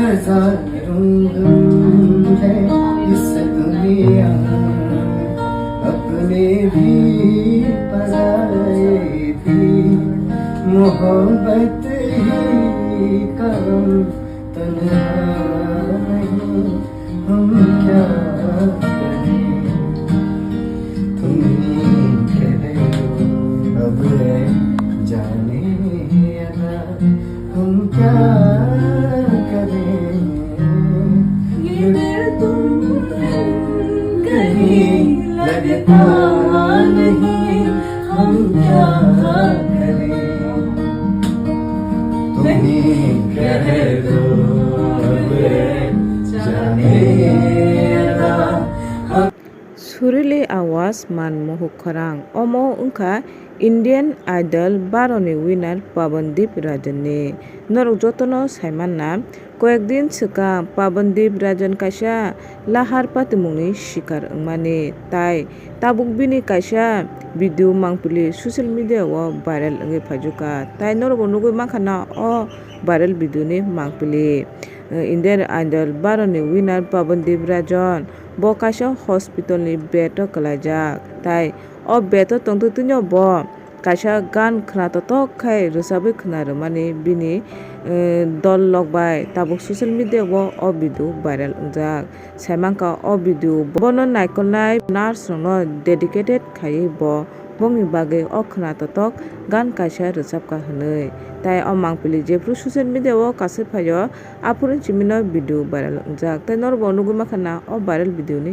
हजार रंग है इस दुनिया में, अपने भी पराए भी, मोहब्बत ही करम तन्हा नहीं, हम क्या करें। तुम कह दो अब है जाने अदा, हम क्या करें। ये दिल तुम कहीं लगता नहीं, हम क्या करें। तुम्हें कह दो अब जाने अदा। Surili awas man mohuk kharang omo ungkha Indian Idol Baroni winner Pawandeep Rajan ni norok jotono saiman na koyekdin sikang Pawandeep Rajan kaisa lahar patimungni shikar wngmani tai tabuk bini kaisa video mangpili social media o viral wngwi phaijuka tai norogo nugui mankha na o viral video ni mangpili Indian Idol Baroni winner Pawandeep Rajan bo kaisa hospital ni bed o kalaijak tai o bed o tongtwtwino bo kaisa gan khnatok khai rwchabwi khwnarwmani bini dol lokbai tabuk social media o video viral wngjak saimangka o video bono naikolnai nurse rokno dedicated khaiwi bo bongni bagwi o khnatok gan kaisa rwchabka hwnwi tai o mangpili jefru social media o kasui phaio afuru chimino video viral wngjak tai norobo nugui mankha na o viral video ni